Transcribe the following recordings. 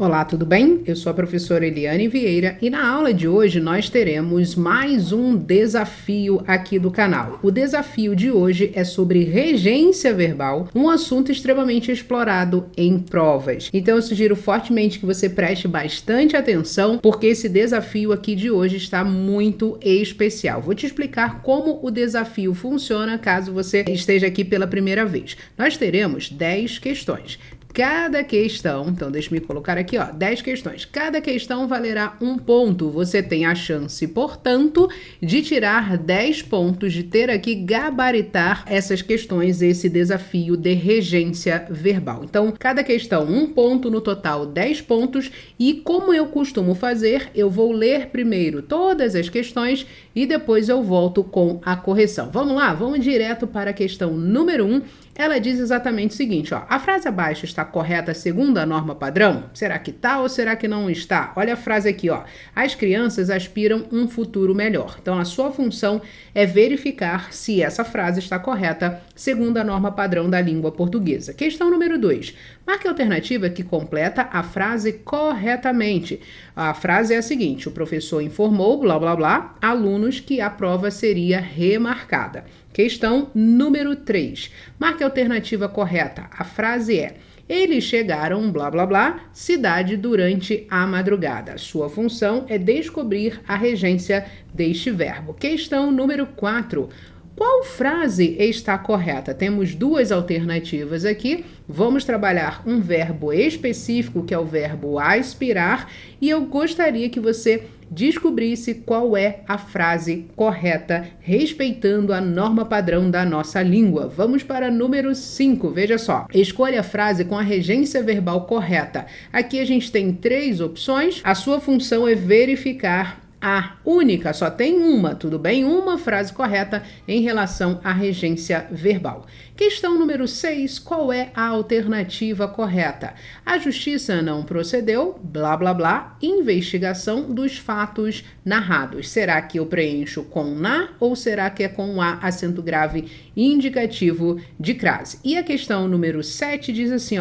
Olá, tudo bem? Eu sou a professora Eliane Vieira e na aula de hoje nós teremos mais um desafio aqui do canal. O desafio de hoje é sobre regência verbal, um assunto extremamente explorado em provas. Então eu sugiro fortemente que você preste bastante atenção, porque esse desafio aqui de hoje está muito especial. Vou te explicar como o desafio funciona caso você esteja aqui pela primeira vez. Nós teremos 10 questões. Cada questão, então deixa eu me colocar aqui, 10 questões. Cada questão valerá 1 ponto. Você tem a chance, portanto, de tirar 10 pontos, de ter aqui gabaritar essas questões, esse desafio de regência verbal. Então, cada questão 1 ponto, no total 10 pontos. E como eu costumo fazer, eu vou ler primeiro todas as questões e depois eu volto com a correção. Vamos lá? Vamos direto para a questão número 1. Ela diz exatamente o seguinte, a frase abaixo está correta segundo a norma padrão? Será que está ou será que não está? Olha a frase aqui, as crianças aspiram um futuro melhor. Então, a sua função é verificar se essa frase está correta segundo a norma padrão da língua portuguesa. Questão número 2. Marque a alternativa que completa a frase corretamente. A frase é a seguinte, o professor informou, blá, blá, blá, alunos que a prova seria remarcada. Questão número 3. Marque a alternativa correta. A frase é: eles chegaram, blá, blá, blá, cidade durante a madrugada. Sua função é descobrir a regência deste verbo. Questão número 4. Qual frase está correta? Temos 2 alternativas aqui. Vamos trabalhar um verbo específico, que é o verbo aspirar, e eu gostaria que você descobrisse qual é a frase correta, respeitando a norma padrão da nossa língua. Vamos para número 5, veja só. Escolha a frase com a regência verbal correta. Aqui a gente tem 3 opções. A sua função é verificar a única, só tem uma, tudo bem? Uma frase correta em relação à regência verbal. Questão número 6, qual é a alternativa correta? A justiça não procedeu, blá, blá, blá, investigação dos fatos narrados. Será que eu preencho com na ou será que é com a acento grave indicativo de crase? E a questão número 7 diz assim,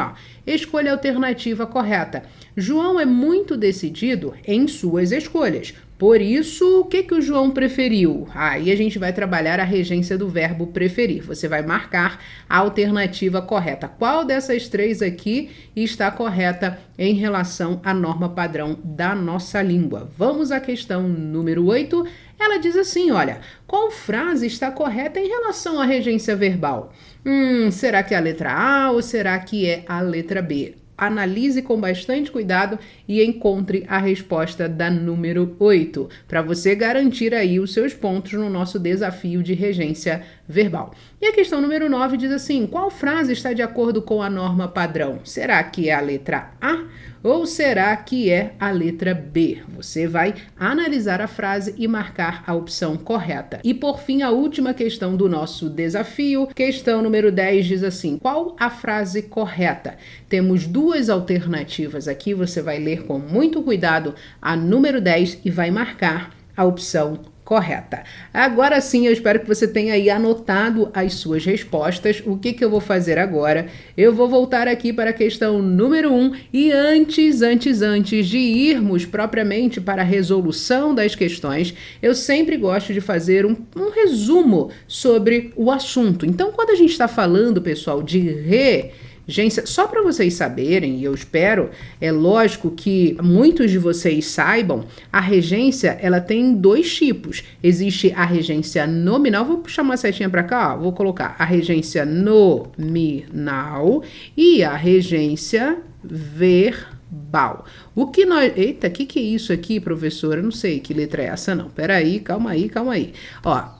escolha a alternativa correta. João é muito decidido em suas escolhas. Por isso, o que o João preferiu? Aí a gente vai trabalhar a regência do verbo preferir. Você vai marcar a alternativa correta. Qual dessas 3 aqui está correta em relação à norma padrão da nossa língua? Vamos à questão número 8. Ela diz assim, qual frase está correta em relação à regência verbal? Será que é a letra A ou será que é a letra B? Analise com bastante cuidado e encontre a resposta da número 8, para você garantir aí os seus pontos no nosso desafio de regência verbal. E a questão número 9 diz assim, qual frase está de acordo com a norma padrão? Será que é a letra A ou será que é a letra B? Você vai analisar a frase e marcar a opção correta. E por fim, a última questão do nosso desafio, questão número 10 diz assim, qual a frase correta? Temos 2 alternativas aqui, você vai ler com muito cuidado a número 10 e vai marcar a opção correta. Agora sim, eu espero que você tenha aí anotado as suas respostas. O que eu vou fazer agora? Eu vou voltar aqui para a questão número 1 e antes de irmos propriamente para a resolução das questões, eu sempre gosto de fazer um resumo sobre o assunto. Então, quando a gente está falando, pessoal, de regência, só para vocês saberem, e eu espero, é lógico que muitos de vocês saibam, a regência, ela tem 2 tipos. Existe a regência nominal, vou puxar uma setinha para cá, vou colocar a regência nominal e a regência verbal. O que nós... Eita, o que é isso aqui, professora? Eu não sei que letra é essa, não. Peraí, calma aí.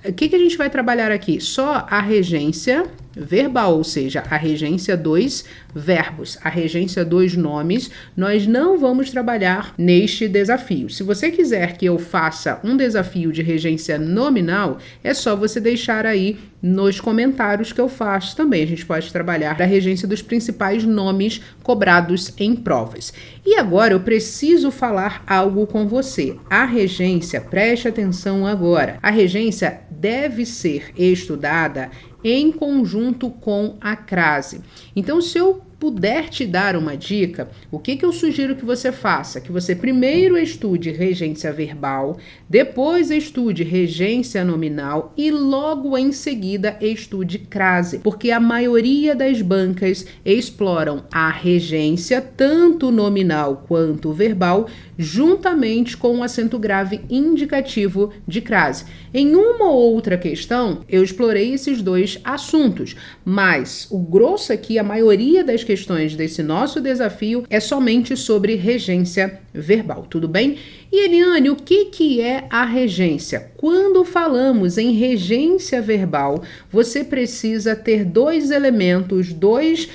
O que a gente vai trabalhar aqui? Só a regência verbal, ou seja, a regência dos verbos, a regência dos nomes, nós não vamos trabalhar neste desafio. Se você quiser que eu faça um desafio de regência nominal, é só você deixar aí nos comentários que eu faço também. A gente pode trabalhar a regência dos principais nomes cobrados em provas. E agora eu preciso falar algo com você. A regência, preste atenção agora, a regência deve ser estudada em conjunto com a crase. Então, se eu puder te dar uma dica, o que eu sugiro que você faça? Que você primeiro estude regência verbal, depois estude regência nominal e logo em seguida estude crase, porque a maioria das bancas exploram a regência, tanto nominal quanto verbal, juntamente com o acento grave indicativo de crase. Em uma ou outra questão, eu explorei esses dois assuntos, mas o grosso aqui, a maioria das questões desse nosso desafio é somente sobre regência verbal, tudo bem? E Eliane, o que é a regência? Quando falamos em regência verbal, você precisa ter dois elementos, dois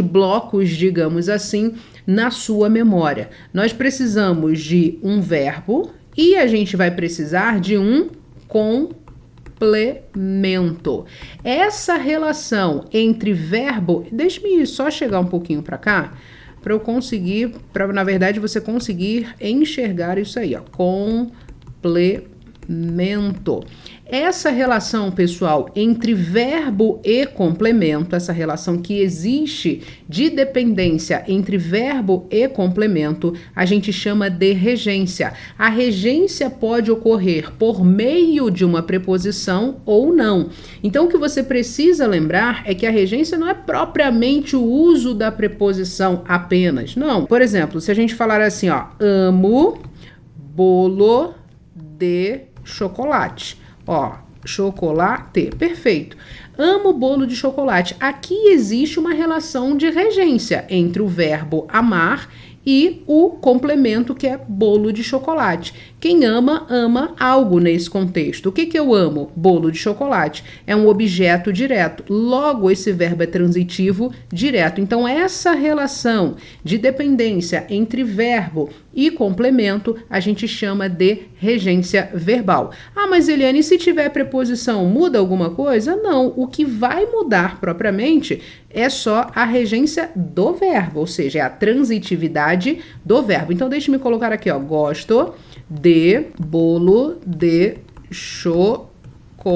blocos, digamos assim, na sua memória. Nós precisamos de um verbo e a gente vai precisar de um complemento. Essa relação entre verbo... Deixe-me só chegar um pouquinho para cá, para eu conseguir, na verdade, você conseguir enxergar isso aí, ó. Complemento. Essa relação, pessoal, entre verbo e complemento, essa relação que existe de dependência entre verbo e complemento, a gente chama de regência. A regência pode ocorrer por meio de uma preposição ou não. Então, o que você precisa lembrar é que a regência não é propriamente o uso da preposição apenas. Não. Por exemplo, se a gente falar assim, ó, amo bolo de chocolate. Ó, chocolate, perfeito. Amo bolo de chocolate. Aqui existe uma relação de regência entre o verbo amar e o complemento que é bolo de chocolate. Quem ama, ama algo nesse contexto. O que eu amo? Bolo de chocolate. É um objeto direto. Logo, esse verbo é transitivo direto. Então, essa relação de dependência entre verbo e complemento, a gente chama de regência verbal. Ah, mas Eliane, se tiver preposição, muda alguma coisa? Não. O que vai mudar propriamente é só a regência do verbo, ou seja, é a transitividade do verbo. Então, deixe-me colocar aqui, ó, gosto de bolo de chocolate.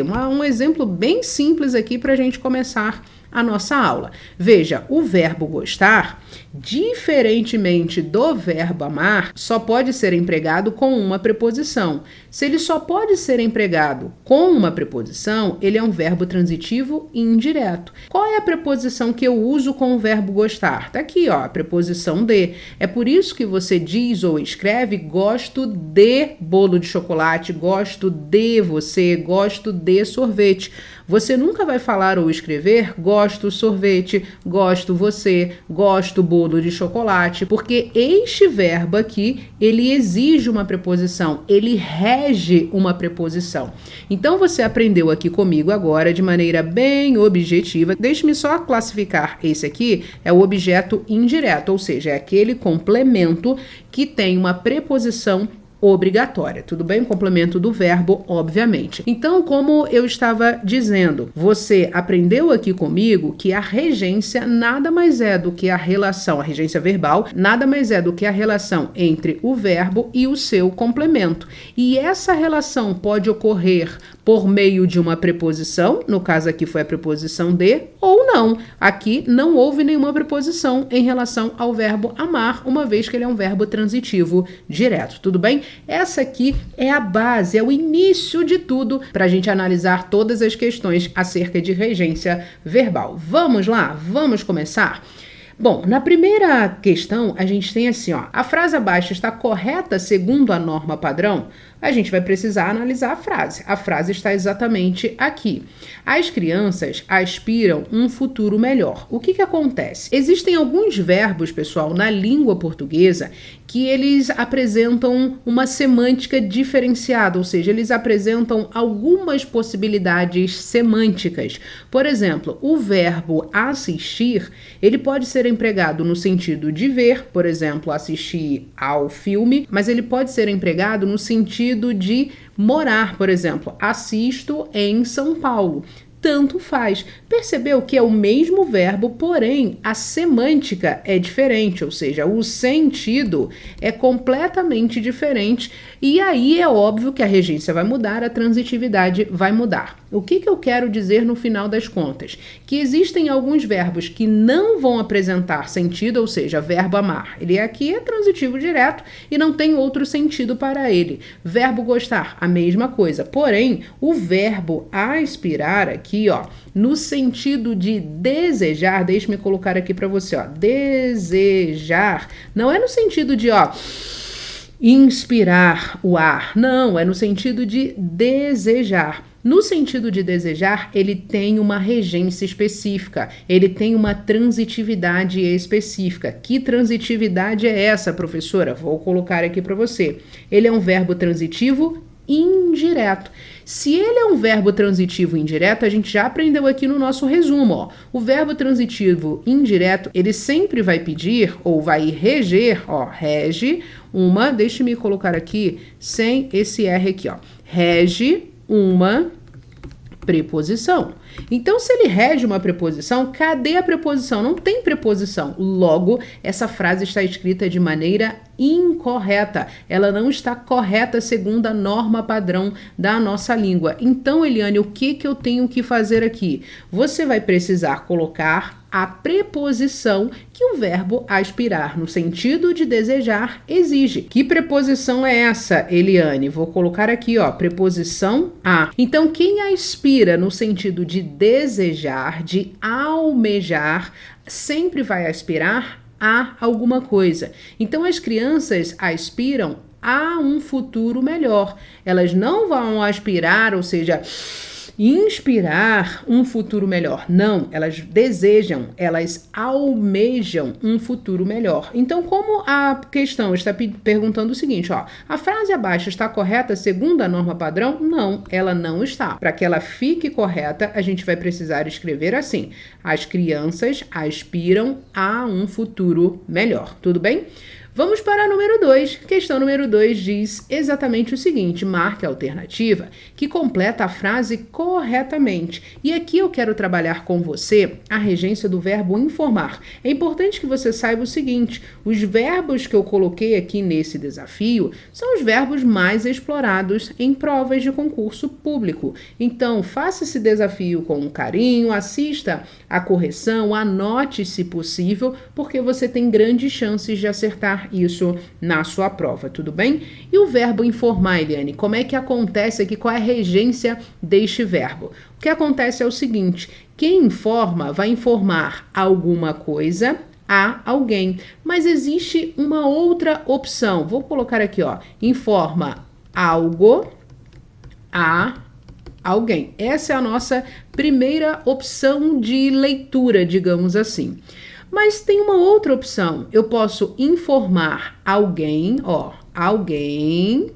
Um exemplo bem simples aqui para a gente começar a nossa aula. Veja, o verbo gostar, diferentemente do verbo amar, só pode ser empregado com uma preposição. Se ele só pode ser empregado com uma preposição, ele é um verbo transitivo indireto. Qual é a preposição que eu uso com o verbo gostar? Tá aqui, ó, a preposição de. É por isso que você diz ou escreve gosto de bolo de chocolate, gosto de você, gosto de sorvete. Você nunca vai falar ou escrever gosto sorvete, gosto você, gosto bolo de chocolate, porque este verbo aqui, ele exige uma preposição, ele rege uma preposição. Então, você aprendeu aqui comigo agora de maneira bem objetiva. Deixe-me só classificar esse aqui, é o objeto indireto, ou seja, é aquele complemento que tem uma preposição obrigatória, tudo bem? Complemento do verbo, obviamente. Então, como eu estava dizendo, você aprendeu aqui comigo que a regência nada mais é do que a relação, a regência verbal, nada mais é do que a relação entre o verbo e o seu complemento. E essa relação pode ocorrer por meio de uma preposição, no caso aqui foi a preposição de, ou não. Aqui não houve nenhuma preposição em relação ao verbo amar, uma vez que ele é um verbo transitivo direto, tudo bem? Essa aqui é a base, é o início de tudo para a gente analisar todas as questões acerca de regência verbal. Vamos lá? Vamos começar? Bom, na primeira questão, a gente tem assim, ó, a frase abaixo está correta segundo a norma padrão? A gente vai precisar analisar a frase. A frase está exatamente aqui. As crianças aspiram um futuro melhor. O que acontece? Existem alguns verbos, pessoal, na língua portuguesa que eles apresentam uma semântica diferenciada, ou seja, eles apresentam algumas possibilidades semânticas. Por exemplo, o verbo assistir, ele pode ser empregado no sentido de ver, por exemplo, assistir ao filme, mas ele pode ser empregado no sentido de morar, por exemplo, assisto em São Paulo. Tanto faz. Percebeu que é o mesmo verbo, porém a semântica é diferente, ou seja, o sentido é completamente diferente e aí é óbvio que a regência vai mudar, a transitividade vai mudar. O que eu quero dizer no final das contas? Que existem alguns verbos que não vão apresentar sentido, ou seja, verbo amar. Ele aqui é transitivo direto e não tem outro sentido para ele. Verbo gostar, a mesma coisa. Porém, o verbo aspirar aqui, ó, no sentido de desejar, deixa-me colocar aqui para você, ó, desejar, não é no sentido de, ó, inspirar o ar, não, é no sentido de desejar. No sentido de desejar, ele tem uma regência específica, ele tem uma transitividade específica. Que transitividade é essa, professora? Vou colocar aqui para você. Ele é um verbo transitivo indireto. Se ele é um verbo transitivo indireto, a gente já aprendeu aqui no nosso resumo, ó. O verbo transitivo indireto, ele sempre vai pedir ou vai reger, ó, rege uma, deixa-me colocar aqui sem esse R aqui, ó. Rege uma preposição. Então, se ele rege uma preposição, cadê a preposição? Não tem preposição. Logo, essa frase está escrita de maneira incorreta. Ela não está correta segundo a norma padrão da nossa língua. Então, Eliane, o que eu tenho que fazer aqui? Você vai precisar colocar a preposição que o verbo aspirar, no sentido de desejar, exige. Que preposição é essa, Eliane? Vou colocar aqui, ó, preposição a. Então, quem aspira no sentido de desejar, de almejar, sempre vai aspirar a alguma coisa. Então, as crianças aspiram a um futuro melhor. Elas não vão aspirar, ou seja, inspirar um futuro melhor. Não, elas desejam, elas almejam um futuro melhor. Então, como a questão está perguntando o seguinte, ó, a frase abaixo está correta segundo a norma padrão? Não, ela não está. Para que ela fique correta, a gente vai precisar escrever assim: as crianças aspiram a um futuro melhor. Tudo bem? Vamos para a número 2. Questão número 2 diz exatamente o seguinte: marque a alternativa que completa a frase corretamente. E aqui eu quero trabalhar com você a regência do verbo informar. É importante que você saiba o seguinte: os verbos que eu coloquei aqui nesse desafio são os verbos mais explorados em provas de concurso público. Então, faça esse desafio com carinho, assista a correção, anote se possível, porque você tem grandes chances de acertar isso na sua prova, tudo bem? E o verbo informar, Eliane, como é que acontece aqui? Qual é a regência deste verbo? O que acontece é o seguinte: quem informa vai informar alguma coisa a alguém, mas existe uma outra opção. Vou colocar aqui, ó, informa algo a alguém. Essa é a nossa primeira opção de leitura, digamos assim. Mas tem uma outra opção. Eu posso informar alguém, ó, alguém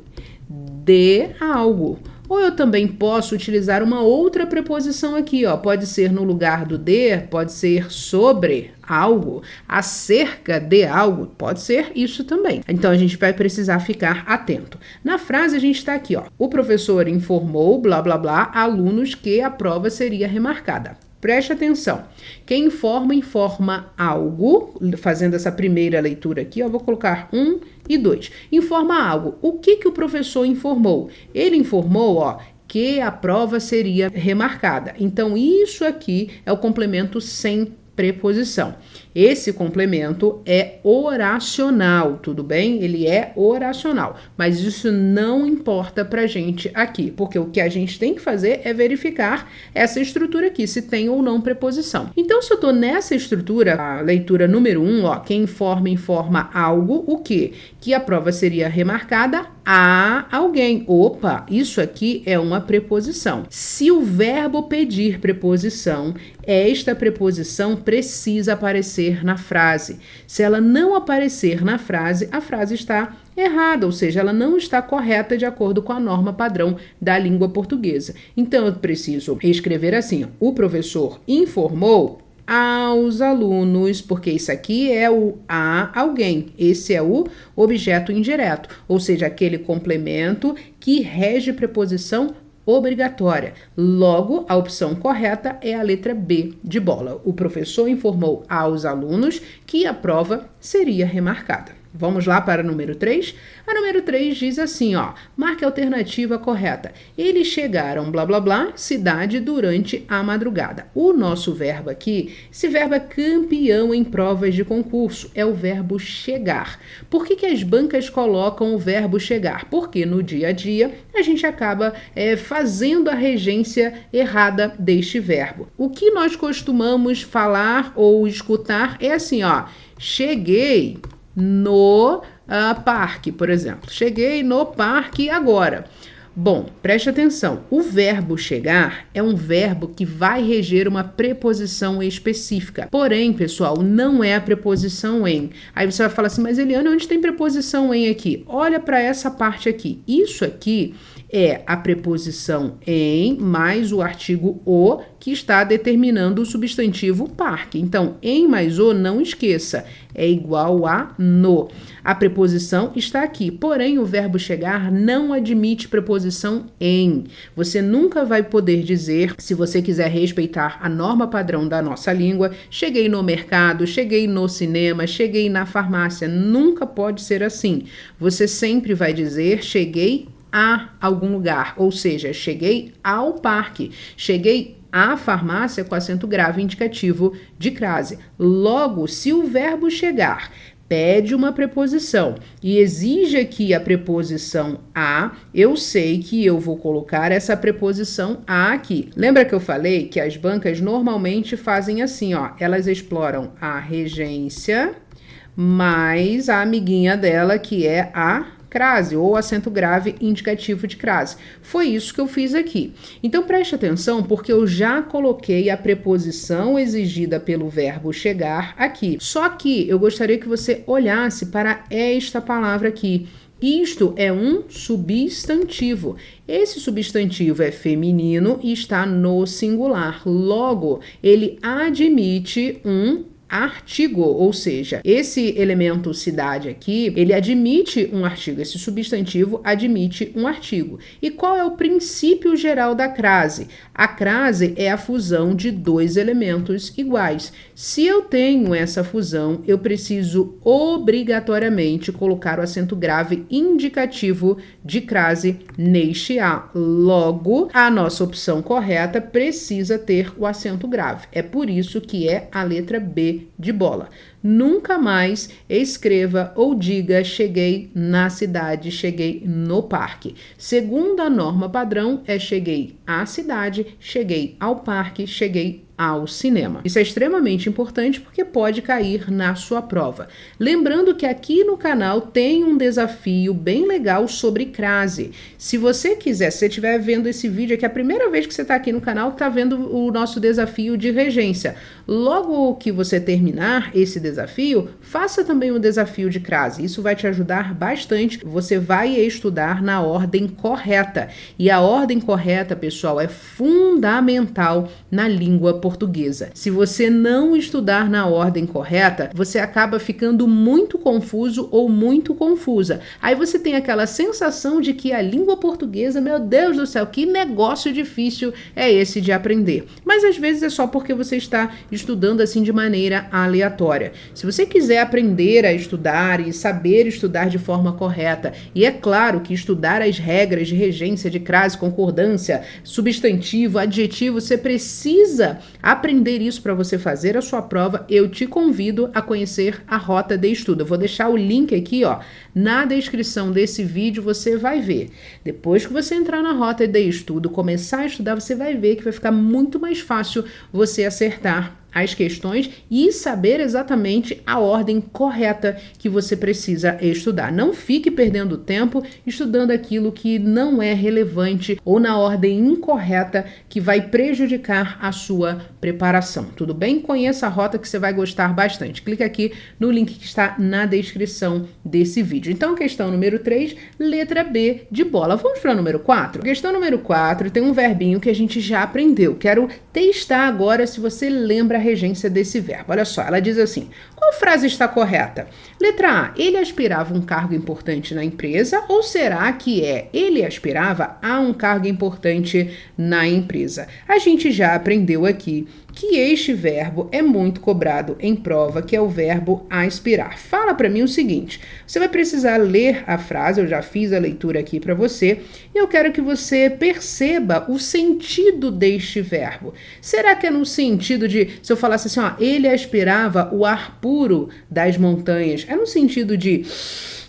de algo. Ou eu também posso utilizar uma outra preposição aqui, ó. Pode ser no lugar do de, pode ser sobre algo, acerca de algo, pode ser isso também. Então, a gente vai precisar ficar atento. Na frase, a gente está aqui, ó. O professor informou, blá, blá, blá, alunos que a prova seria remarcada. Preste atenção. Quem informa, informa algo. Fazendo essa primeira leitura aqui, eu vou colocar 1 e 2. Informa algo. O que o professor informou? Ele informou, ó, que a prova seria remarcada. Então, isso aqui é o complemento sem preposição. Esse complemento é oracional, tudo bem? Ele é oracional, mas isso não importa pra gente aqui, porque o que a gente tem que fazer é verificar essa estrutura aqui, se tem ou não preposição. Então, se eu tô nessa estrutura, a leitura número 1, ó, quem informa, informa algo, o quê? Que a prova seria remarcada a alguém. Opa, isso aqui é uma preposição. Se o verbo pedir preposição, esta preposição precisa aparecer na frase. Se ela não aparecer na frase, a frase está errada, ou seja, ela não está correta de acordo com a norma padrão da língua portuguesa. Então, eu preciso escrever assim: o professor informou aos alunos, porque isso aqui é o a alguém, esse é o objeto indireto, ou seja, aquele complemento que rege preposição obrigatória. Logo, a opção correta é a letra B de bola. O professor informou aos alunos que a prova seria remarcada. Vamos lá para a número 3? A número 3 diz assim, ó, marque a alternativa correta. Eles chegaram, blá, blá, blá, cidade durante a madrugada. O nosso verbo aqui, esse verbo é campeão em provas de concurso, é o verbo chegar. Por que as bancas colocam o verbo chegar? Porque no dia a dia a gente acaba fazendo a regência errada deste verbo. O que nós costumamos falar ou escutar é assim, ó, cheguei no parque, por exemplo. Cheguei no parque agora. Bom, preste atenção. O verbo chegar é um verbo que vai reger uma preposição específica. Porém, pessoal, não é a preposição em. Aí você vai falar assim, mas Eliane, onde tem preposição em aqui? Olha para essa parte aqui. Isso aqui é a preposição em mais o artigo o que está determinando o substantivo parque. Então, em mais o, não esqueça, é igual a no. A preposição está aqui, porém o verbo chegar não admite preposição em. Você nunca vai poder dizer, se você quiser respeitar a norma padrão da nossa língua, cheguei no mercado, cheguei no cinema, cheguei na farmácia. Nunca pode ser assim. Você sempre vai dizer, cheguei a algum lugar, ou seja, cheguei ao parque, cheguei à farmácia com acento grave indicativo de crase. Logo, se o verbo chegar pede uma preposição e exige aqui a preposição a, eu sei que eu vou colocar essa preposição a aqui. Lembra que eu falei que as bancas normalmente fazem assim, ó, elas exploram a regência mais a amiguinha dela, que é a crase, ou acento grave indicativo de crase. Foi isso que eu fiz aqui. Então, preste atenção, porque eu já coloquei a preposição exigida pelo verbo chegar aqui. Só que eu gostaria que você olhasse para esta palavra aqui. Isto é um substantivo. Esse substantivo é feminino e está no singular. Logo, ele admite um artigo, ou seja, esse elemento cidade aqui, ele admite um artigo, esse substantivo admite um artigo. E qual é o princípio geral da crase? A crase é a fusão de dois elementos iguais. Se eu tenho essa fusão, eu preciso obrigatoriamente colocar o acento grave indicativo de crase neste A. Logo, a nossa opção correta precisa ter o acento grave. É por isso que é a letra B de bola. Nunca mais escreva ou diga cheguei na cidade, cheguei no parque. Segundo a norma padrão, é cheguei à cidade, cheguei ao parque, cheguei ao cinema. Isso é extremamente importante porque pode cair na sua prova. Lembrando que aqui no canal tem um desafio bem legal sobre crase. Se você quiser, se você estiver vendo esse vídeo aqui, a primeira vez que você está aqui no canal, está vendo o nosso desafio de regência. Logo que você terminar esse desafio, faça também um desafio de crase. Isso vai te ajudar bastante. Você vai estudar na ordem correta. E a ordem correta, pessoal, é fundamental na língua portuguesa. Se você não estudar na ordem correta, você acaba ficando muito confuso ou muito confusa. Aí você tem aquela sensação de que a língua portuguesa, meu Deus do céu, que negócio difícil é esse de aprender. Mas às vezes é só porque você está estudando assim de maneira aleatória. Se você quiser aprender a estudar e saber estudar de forma correta, e é claro que estudar as regras de regência, de crase, concordância, substantivo, adjetivo, você precisa aprender isso para você fazer a sua prova. Eu te convido a conhecer a rota de estudo. Eu vou deixar o link aqui, ó, na descrição desse vídeo, você vai ver. Depois que você entrar na rota de estudo, começar a estudar, você vai ver que vai ficar muito mais fácil você acertar as questões e saber exatamente a ordem correta que você precisa estudar. Não fique perdendo tempo estudando aquilo que não é relevante ou na ordem incorreta que vai prejudicar a sua preparação. Tudo bem? Conheça a rota que você vai gostar bastante. Clica aqui no link que está na descrição desse vídeo. Então, questão número 3, letra B de bola. Vamos para a número 4? Questão número 4 tem um verbinho que a gente já aprendeu. Quero testar agora se você lembra a regência desse verbo. Olha só, ela diz assim: Qual frase está correta? Letra A, ele aspirava um cargo importante na empresa, ou será que ele aspirava a um cargo importante na empresa? A gente já aprendeu aqui que este verbo é muito cobrado em prova, que é o verbo aspirar. Fala para mim o seguinte, você vai precisar ler a frase, eu já fiz a leitura aqui para você, e eu quero que você perceba o sentido deste verbo. Será que é no sentido de, se eu falasse assim, ó, ele aspirava o ar puro das montanhas, é no sentido de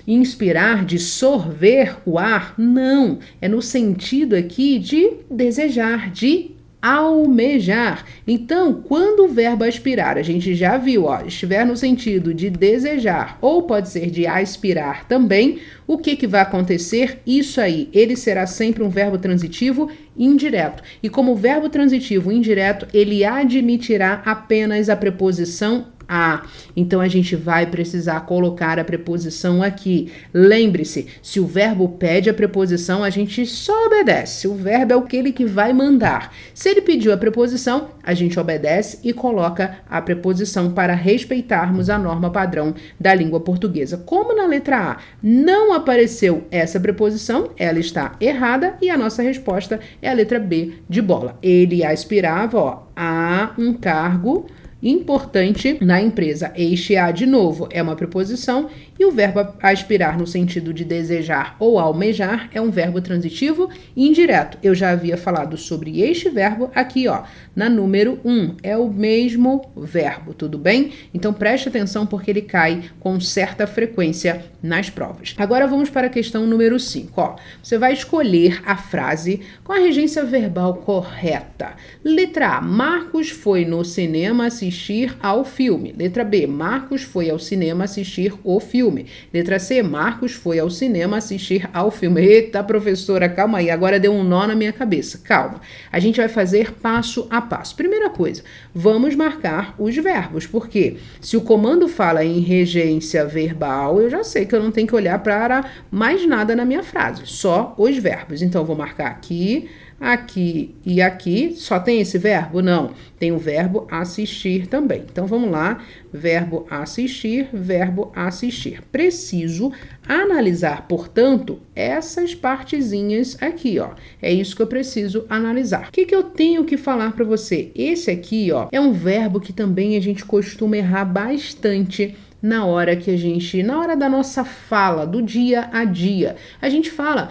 inspirar, de sorver o ar? Não, é no sentido aqui de desejar, de almejar. Então, quando o verbo aspirar, a gente já viu, ó, estiver no sentido de desejar, ou pode ser de aspirar também, o que vai acontecer? Isso aí, ele será sempre um verbo transitivo indireto. E como verbo transitivo indireto, ele admitirá apenas a preposição a. Então, a gente vai precisar colocar a preposição aqui. Lembre-se, se o verbo pede a preposição, a gente só obedece. O verbo é aquele que vai mandar. Se ele pediu a preposição, a gente obedece e coloca a preposição para respeitarmos a norma padrão da língua portuguesa. Como na letra A não apareceu essa preposição, ela está errada e a nossa resposta é a letra B de bola. Ele aspirava, ó, a um cargo importante na empresa. Este a, de novo, é uma preposição e o verbo aspirar no sentido de desejar ou almejar é um verbo transitivo indireto. Eu já havia falado sobre este verbo aqui, ó, na número 1. É o mesmo verbo, tudo bem? Então preste atenção porque ele cai com certa frequência nas provas. Agora vamos para a questão número 5. Ó, você vai escolher a frase com a regência verbal correta. Letra A, Marcos foi no cinema assistir ao filme. Letra B, Marcos foi ao cinema assistir o filme. Letra C, Marcos foi ao cinema assistir ao filme. Eita, professora, calma aí, agora deu um nó na minha cabeça. Calma, a gente vai fazer passo a passo. Primeira coisa, vamos marcar os verbos, porque se o comando fala em regência verbal, eu já sei que eu não tenho que olhar para mais nada na minha frase, só os verbos. Então, eu vou marcar aqui, aqui e aqui. Só tem esse verbo? Não. Tem o verbo assistir também. Então, vamos lá. Verbo assistir, verbo assistir. Preciso analisar, portanto, essas partezinhas aqui, ó. É isso que eu preciso analisar. O que eu tenho que falar para você? Esse aqui, ó, é um verbo que também a gente costuma errar bastante na hora da nossa fala, do dia a dia. A gente fala,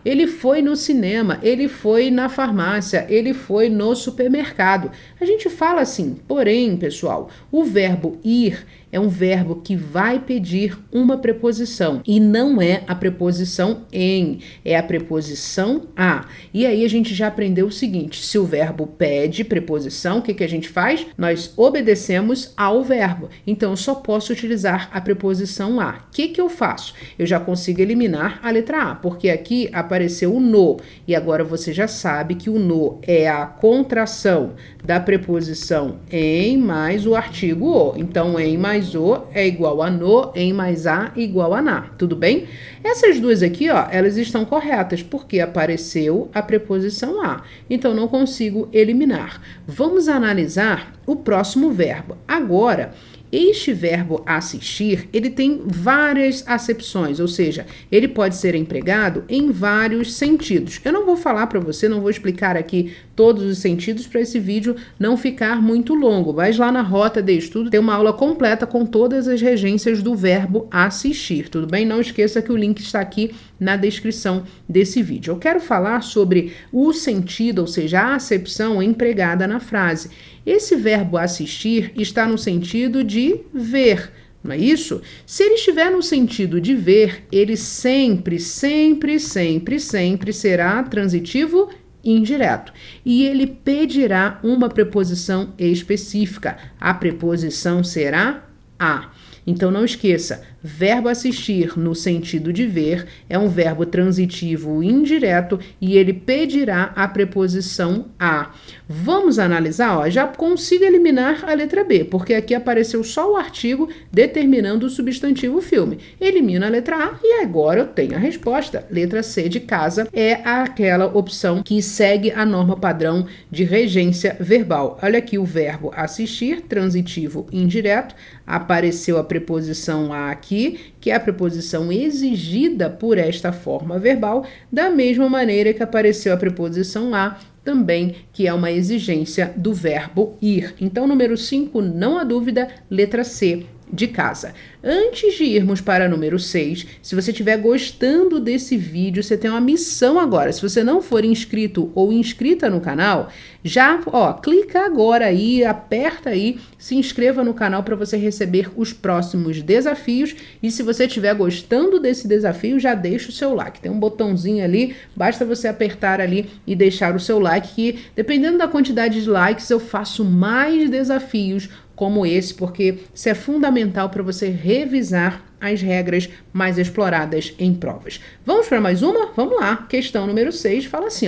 ele foi no cinema, ele foi na farmácia, ele foi no supermercado. A gente fala assim, porém, pessoal, o verbo ir é um verbo que vai pedir uma preposição e não é a preposição em, é a preposição a. E aí a gente já aprendeu o seguinte, se o verbo pede preposição, o que a gente faz? Nós obedecemos ao verbo. Então, eu só posso utilizar a preposição a. O que eu faço? Eu já consigo eliminar a letra A, porque aqui apareceu o no. E agora você já sabe que o no é a contração da preposição em mais o artigo o. Então, em mais o é igual a no, em mais a igual a na. Tudo bem? Essas duas aqui, ó, elas estão corretas, porque apareceu a preposição a. Então, não consigo eliminar. Vamos analisar o próximo verbo. Agora, este verbo assistir, ele tem várias acepções, ou seja, ele pode ser empregado em vários sentidos. Eu não vou falar para você, não vou explicar aqui todos os sentidos para esse vídeo não ficar muito longo, mas lá na Rota de Estudo tem uma aula completa com todas as regências do verbo assistir, tudo bem? Não esqueça que o link está aqui na descrição desse vídeo. Eu quero falar sobre o sentido, ou seja, a acepção empregada na frase. Esse verbo assistir está no sentido de ver, não é isso? Se ele estiver no sentido de ver, ele sempre será transitivo indireto. E ele pedirá uma preposição específica. A preposição será a. Então, não esqueça, verbo assistir no sentido de ver é um verbo transitivo indireto e ele pedirá a preposição a. Vamos analisar, ó, já consigo eliminar a letra B, porque aqui apareceu só o artigo determinando o substantivo filme. Elimino a letra A e agora eu tenho a resposta. Letra C de casa é aquela opção que segue a norma padrão de regência verbal. Olha aqui o verbo assistir, transitivo indireto, apareceu a preposição a aqui, que é a preposição exigida por esta forma verbal, da mesma maneira que apareceu a preposição a também, que é uma exigência do verbo ir. Então, número 5, não há dúvida, letra C, de casa. Antes de irmos para número 6, se você estiver gostando desse vídeo, você tem uma missão agora. Se você não for inscrito ou inscrita no canal, já, clica agora aí, aperta aí, se inscreva no canal para você receber os próximos desafios. E se você estiver gostando desse desafio, já deixa o seu like. Tem um botãozinho ali, basta você apertar ali e deixar o seu like, que dependendo da quantidade de likes, eu faço mais desafios como esse, porque isso é fundamental para você revisar as regras mais exploradas em provas. Vamos para mais uma? Vamos lá. Questão número 6 fala assim,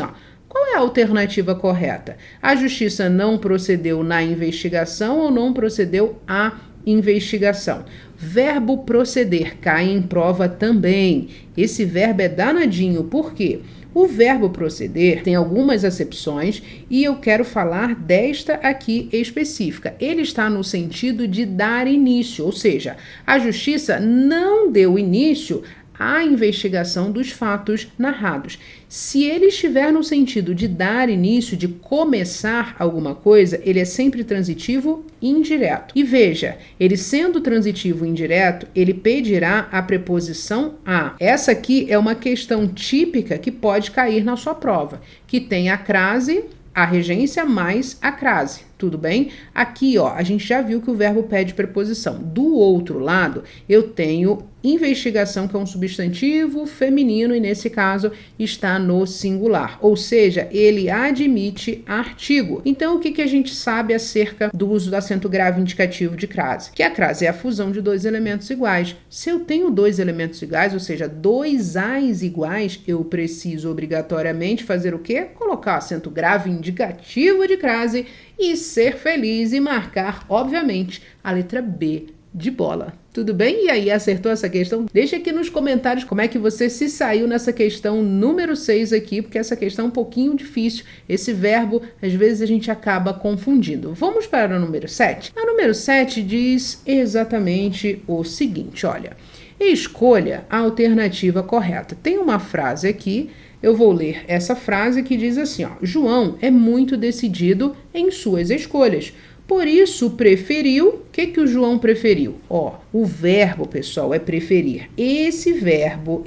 qual é a alternativa correta? A justiça não procedeu na investigação ou não procedeu à investigação? Verbo proceder cai em prova também. Esse verbo é danadinho, por quê? O verbo proceder tem algumas acepções e eu quero falar desta aqui específica. Ele está no sentido de dar início, ou seja, a justiça não deu início à investigação dos fatos narrados. Se ele estiver no sentido de dar início, de começar alguma coisa, ele é sempre transitivo indireto. E veja, ele sendo transitivo indireto, ele pedirá a preposição a. Essa aqui é uma questão típica que pode cair na sua prova, que tem a crase, a regência mais a crase. Tudo bem? Aqui, a gente já viu que o verbo pede preposição. Do outro lado, eu tenho investigação, que é um substantivo feminino, e nesse caso está no singular. Ou seja, ele admite artigo. Então, o que a gente sabe acerca do uso do acento grave indicativo de crase? Que a crase é a fusão de dois elementos iguais. Se eu tenho dois elementos iguais, ou seja, dois As iguais, eu preciso obrigatoriamente fazer o quê? Colocar o acento grave indicativo de crase e ser feliz e marcar, obviamente, a letra B de bola. Tudo bem? E aí, acertou essa questão? Deixa aqui nos comentários como é que você se saiu nessa questão número 6 aqui, porque essa questão é um pouquinho difícil. Esse verbo, às vezes, a gente acaba confundindo. Vamos para o número 7? A número 7 diz exatamente o seguinte, olha. Escolha a alternativa correta. Tem uma frase aqui, eu vou ler essa frase que diz assim, João é muito decidido em suas escolhas. Por isso, preferiu... O que o João preferiu? O verbo, pessoal, é preferir. Esse verbo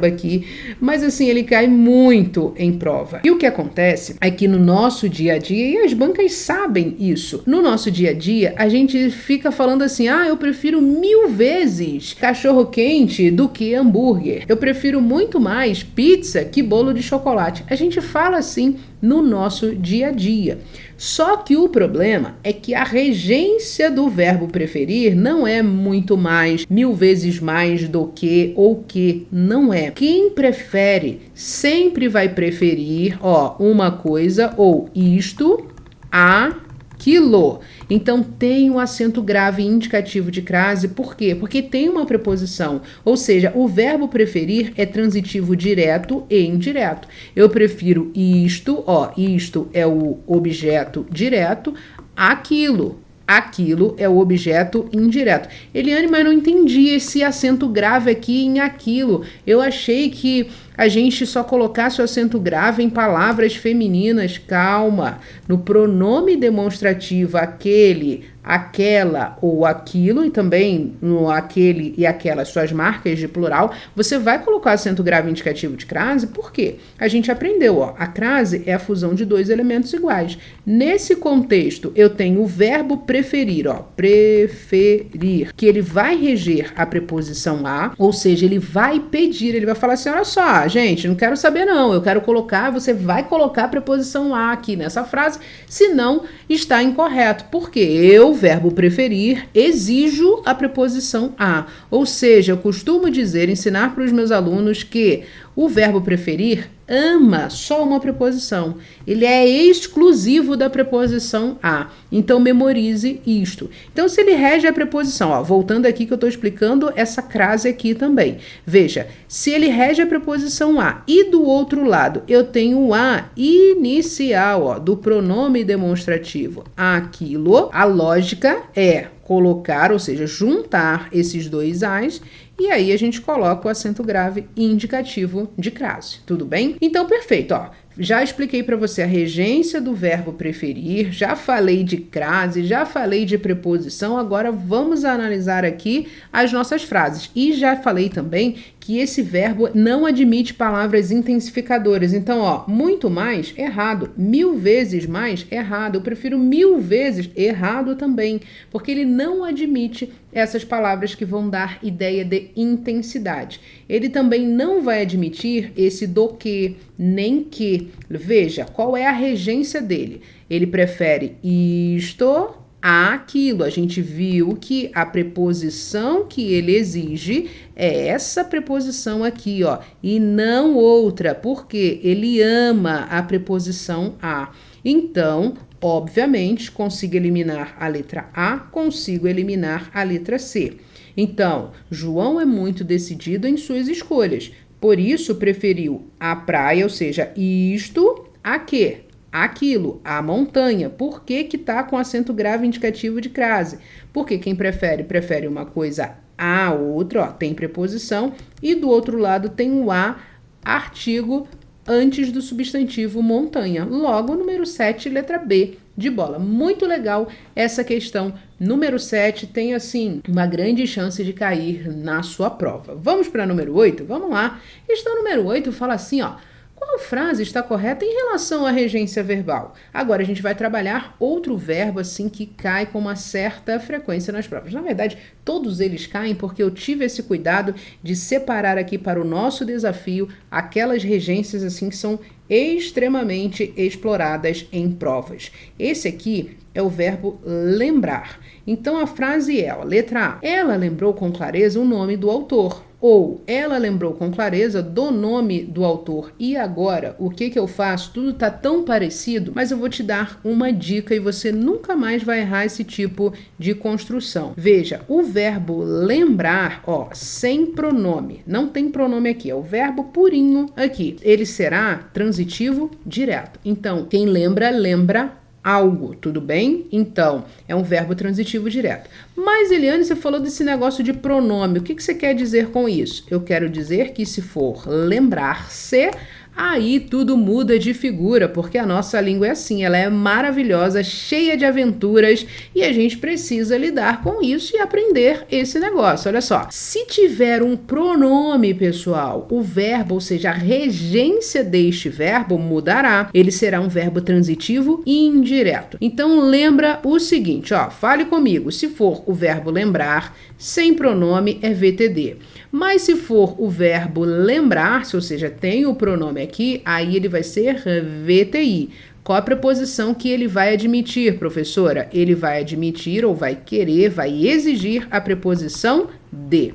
aqui, mas assim, ele cai muito em prova. E o que acontece é que no nosso dia a dia, e as bancas sabem isso, no nosso dia a dia, a gente fica falando assim, eu prefiro 1000 vezes cachorro-quente do que hambúrguer. Eu prefiro muito mais pizza que bolo de chocolate. A gente fala assim no nosso dia a dia. Só que o problema é que a regência do verbo preferir não é muito mais, 1000 vezes mais do que ou que, não é. Quem prefere sempre vai preferir, uma coisa ou isto, aquilo. Então, tem o acento grave indicativo de crase. Por quê? Porque tem uma preposição. Ou seja, o verbo preferir é transitivo direto e indireto. Eu prefiro isto, isto é o objeto direto, aquilo. Aquilo é o objeto indireto. Eliane, mas não entendi esse acento grave aqui em aquilo. Eu achei que a gente só colocasse o acento grave em palavras femininas. Calma. No pronome demonstrativo aquele, aquela ou aquilo, e também no aquele e aquela, suas marcas de plural, você vai colocar acento grave indicativo de crase. Por quê? A gente aprendeu, a crase é a fusão de dois elementos iguais. Nesse contexto, eu tenho o verbo preferir, preferir, que ele vai reger a preposição a, ou seja, ele vai pedir, ele vai falar assim, olha só, gente, não quero saber não, eu quero colocar, você vai colocar a preposição a aqui nessa frase, senão está incorreto. Por quê? Eu, verbo preferir, exijo a preposição a. Ou seja, eu costumo ensinar para os meus alunos que o verbo preferir ama só uma preposição. Ele é exclusivo da preposição a. Então, memorize isto. Então, se ele rege a preposição, ó, voltando aqui que eu estou explicando essa crase aqui também. Veja, se ele rege a preposição a e do outro lado eu tenho o a inicial, ó, do pronome demonstrativo aquilo, a lógica é colocar, ou seja, juntar esses dois as, e aí a gente coloca o acento grave indicativo de crase, tudo bem? Então, perfeito, ó. Já expliquei para você a regência do verbo preferir, já falei de crase, já falei de preposição, agora vamos analisar aqui as nossas frases. E já falei também que esse verbo não admite palavras intensificadoras. Então, ó, muito mais, errado. 1000 vezes mais, errado. Eu prefiro 1000 vezes, errado também, porque ele não admite essas palavras que vão dar ideia de intensidade. Ele também não vai admitir esse do que, nem que. Veja, qual é a regência dele? Ele prefere isto a aquilo. A gente viu que a preposição que ele exige é essa preposição aqui, ó, e não outra, porque ele ama a preposição a. Então, obviamente, consigo eliminar a letra A, consigo eliminar a letra C. Então, João é muito decidido em suas escolhas. Por isso, preferiu a praia, ou seja, isto a quê? Aquilo, a montanha. Por que que tá com acento grave indicativo de crase? Porque quem prefere uma coisa a outra, ó, tem preposição, e do outro lado tem o a, artigo, antes do substantivo montanha. Logo, número 7, letra B de bola. Muito legal essa questão. Número 7 tem, assim, uma grande chance de cair na sua prova. Vamos para número 8? Vamos lá. Questão número 8 fala assim, ó. Qual frase está correta em relação à regência verbal? Agora a gente vai trabalhar outro verbo assim que cai com uma certa frequência nas provas. Na verdade, todos eles caem porque eu tive esse cuidado de separar aqui para o nosso desafio aquelas regências assim que são extremamente exploradas em provas. Esse aqui é o verbo lembrar. Então a frase é, ó, letra A. Ela lembrou com clareza o nome do autor. Ou ela lembrou com clareza do nome do autor. E agora, o que eu faço? Tudo está tão parecido, mas eu vou te dar uma dica e você nunca mais vai errar esse tipo de construção. Veja, o verbo lembrar, ó, sem pronome. Não tem pronome aqui, é o verbo purinho aqui. Ele será transitivo direto. Então, quem lembra, lembra algo, tudo bem? Então, é um verbo transitivo direto. Mas, Eliane, você falou desse negócio de pronome. O que você quer dizer com isso? Eu quero dizer que se for lembrar-se, aí tudo muda de figura, porque a nossa língua é assim, ela é maravilhosa, cheia de aventuras, e a gente precisa lidar com isso e aprender esse negócio. Olha só, se tiver um pronome, pessoal, o verbo, ou seja, a regência deste verbo mudará. Ele será um verbo transitivo e indireto. Então, lembra o seguinte, ó, fale comigo, se for o verbo lembrar, sem pronome é VTD. Mas se for o verbo lembrar-se, ou seja, tem o pronome aqui, aí ele vai ser VTI. Qual a preposição que ele vai admitir, professora? Ele vai admitir ou vai querer, vai exigir a preposição de.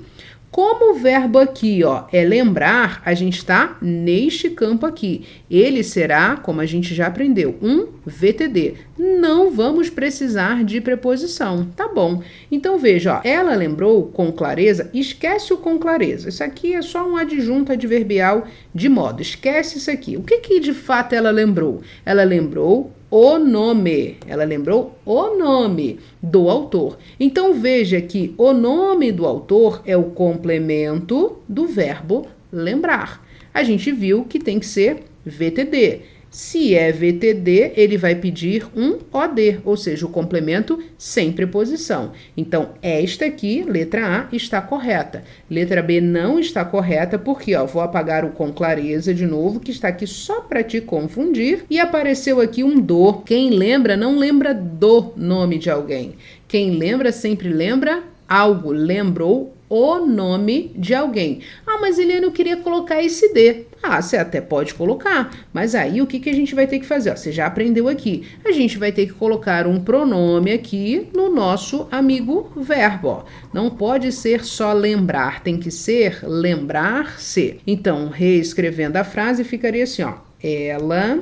Como o verbo aqui, ó, é lembrar, a gente está neste campo aqui. Ele será, como a gente já aprendeu, um VTD. Não vamos precisar de preposição, tá bom? Então, veja, ó, ela lembrou com clareza, esquece o com clareza. Isso aqui é só um adjunto adverbial de modo, esquece isso aqui. O que de fato ela lembrou? Ela lembrou o nome. Ela lembrou o nome do autor. Então, veja que o nome do autor é o complemento do verbo lembrar. A gente viu que tem que ser VTD. Se é VTD, ele vai pedir um OD, ou seja, o complemento sem preposição. Então, esta aqui, letra A, está correta. Letra B não está correta, porque, ó, vou apagar o com clareza de novo, que está aqui só para te confundir. E apareceu aqui um do. Quem lembra, não lembra do nome de alguém. Quem lembra, sempre lembra algo. Lembrou o nome de alguém. Ah, mas Eliane, eu queria colocar esse D. Ah, você até pode colocar, mas aí o que a gente vai ter que fazer? Ó, você já aprendeu aqui. A gente vai ter que colocar um pronome aqui no nosso amigo verbo. Ó. Não pode ser só lembrar, tem que ser lembrar-se. Então, reescrevendo a frase, ficaria assim, ó. Ela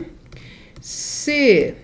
se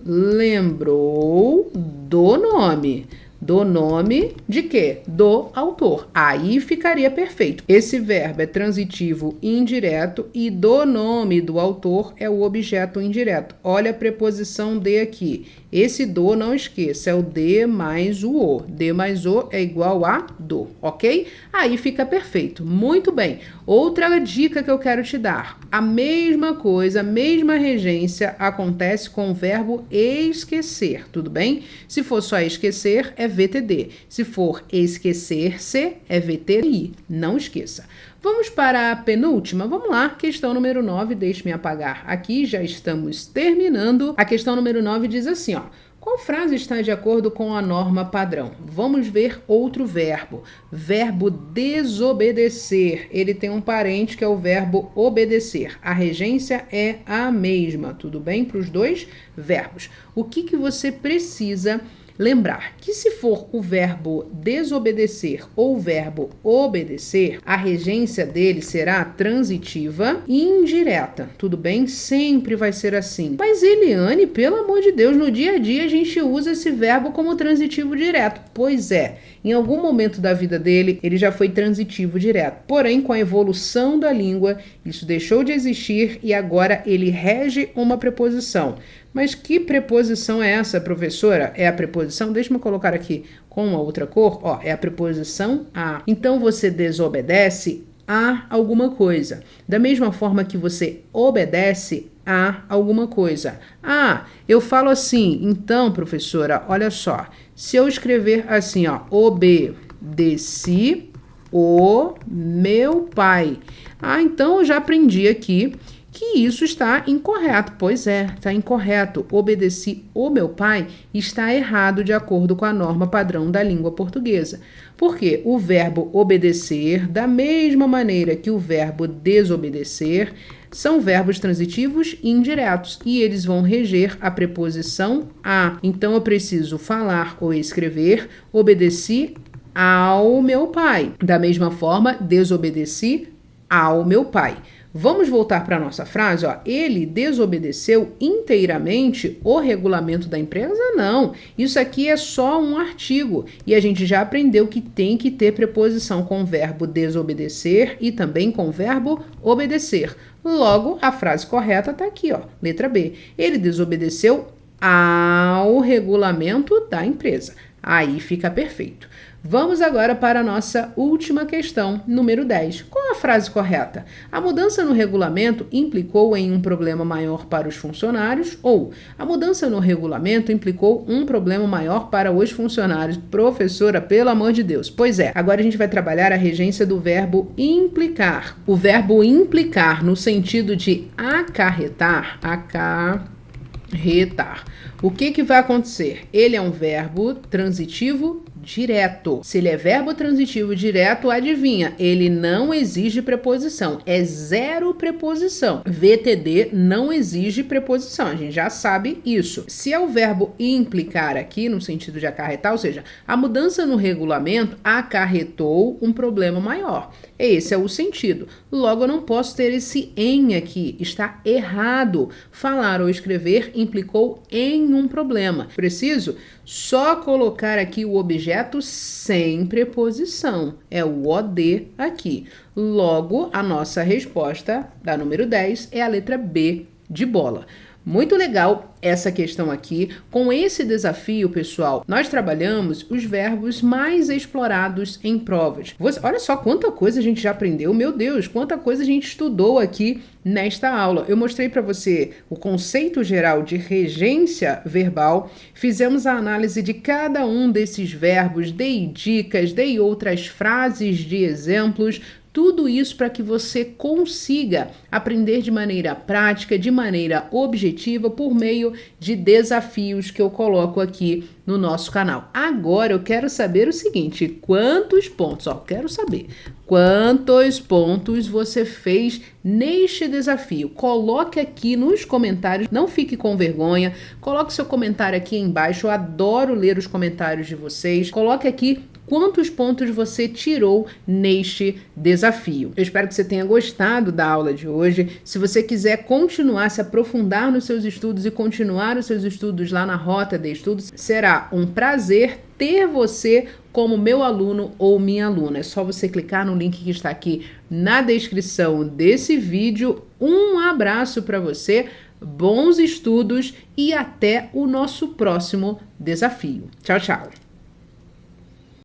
lembrou do nome. Do nome de quê? Do autor. Aí ficaria perfeito. Esse verbo é transitivo indireto e do nome do autor é o objeto indireto. Olha a preposição de aqui. Esse do, não esqueça, é o de mais o o. De mais o é igual a do, ok? Aí fica perfeito. Muito bem. Outra dica que eu quero te dar. A mesma coisa, a mesma regência acontece com o verbo esquecer, tudo bem? Se for só esquecer, é VTD. Se for esquecer-se, é VTI. Não esqueça. Vamos para a penúltima? Vamos lá, questão número 9, deixe-me apagar aqui, já estamos terminando. A questão número 9 diz assim, ó. Qual frase está de acordo com a norma padrão? Vamos ver outro verbo. Verbo desobedecer. Ele tem um parente que é o verbo obedecer. A regência é a mesma, tudo bem? Para os dois verbos. O que você precisa lembrar? Que se for o verbo desobedecer ou o verbo obedecer, a regência dele será transitiva e indireta. Tudo bem? Sempre vai ser assim. Mas Eliane, pelo amor de Deus, no dia a dia a gente usa esse verbo como transitivo direto. Pois é, em algum momento da vida dele, ele já foi transitivo direto. Porém, com a evolução da língua, isso deixou de existir e agora ele rege uma preposição. Mas que preposição é essa, professora? É a preposição, deixa eu colocar aqui com uma outra cor, ó, é a preposição a. Então, você desobedece a alguma coisa. Da mesma forma que você obedece a alguma coisa. Ah, eu falo assim, então, professora, olha só. Se eu escrever assim, ó, obedeci o meu pai. Ah, então eu já aprendi aqui que isso está incorreto. Pois é, está incorreto. Obedeci o meu pai está errado de acordo com a norma padrão da língua portuguesa. Porque o verbo obedecer, da mesma maneira que o verbo desobedecer, são verbos transitivos e indiretos e eles vão reger a preposição a. Então eu preciso falar ou escrever obedeci ao meu pai. Da mesma forma, desobedeci ao meu pai. Vamos voltar para a nossa frase, ó. Ele desobedeceu inteiramente o regulamento da empresa? Não, isso aqui é só um artigo e a gente já aprendeu que tem que ter preposição com o verbo desobedecer e também com o verbo obedecer. Logo, a frase correta está aqui, ó, letra B. Ele desobedeceu ao regulamento da empresa. Aí fica perfeito. Vamos agora para a nossa última questão, número 10. Qual a frase correta? A mudança no regulamento implicou em um problema maior para os funcionários ou a mudança no regulamento implicou um problema maior para os funcionários? Professora, pelo amor de Deus. Pois é, agora a gente vai trabalhar a regência do verbo implicar. O verbo implicar no sentido de acarretar, o que vai acontecer? Ele é um verbo transitivo direto. Se ele é verbo transitivo direto, adivinha, ele não exige preposição, é zero preposição. VTD não exige preposição, a gente já sabe isso. Se é o verbo implicar aqui, no sentido de acarretar, ou seja, a mudança no regulamento acarretou um problema maior. Esse é o sentido. Logo, eu não posso ter esse em aqui, está errado. Falar ou escrever implicou em um problema. Preciso só colocar aqui o objeto sem preposição. É o OD aqui. Logo, a nossa resposta da número 10 é a letra B de bola. Muito legal essa questão aqui. Com esse desafio, pessoal, nós trabalhamos os verbos mais explorados em provas. Olha só quanta coisa a gente já aprendeu. Meu Deus, quanta coisa a gente estudou aqui nesta aula. Eu mostrei para você o conceito geral de regência verbal. Fizemos a análise de cada um desses verbos, dei dicas, dei outras frases de exemplos. Tudo isso para que você consiga aprender de maneira prática, de maneira objetiva, por meio de desafios que eu coloco aqui no nosso canal. Agora eu quero saber o seguinte: quantos pontos? Quero saber quantos pontos você fez neste desafio. Coloque aqui nos comentários, não fique com vergonha, coloque seu comentário aqui embaixo, eu adoro ler os comentários de vocês. Coloque aqui quantos pontos você tirou neste desafio. Eu espero que você tenha gostado da aula de hoje. Se você quiser continuar, se aprofundar nos seus estudos e continuar os seus estudos lá na Rota de Estudos, será um prazer ter você como meu aluno ou minha aluna. É só você clicar no link que está aqui na descrição desse vídeo. Um abraço para você, bons estudos e até o nosso próximo desafio. Tchau, tchau!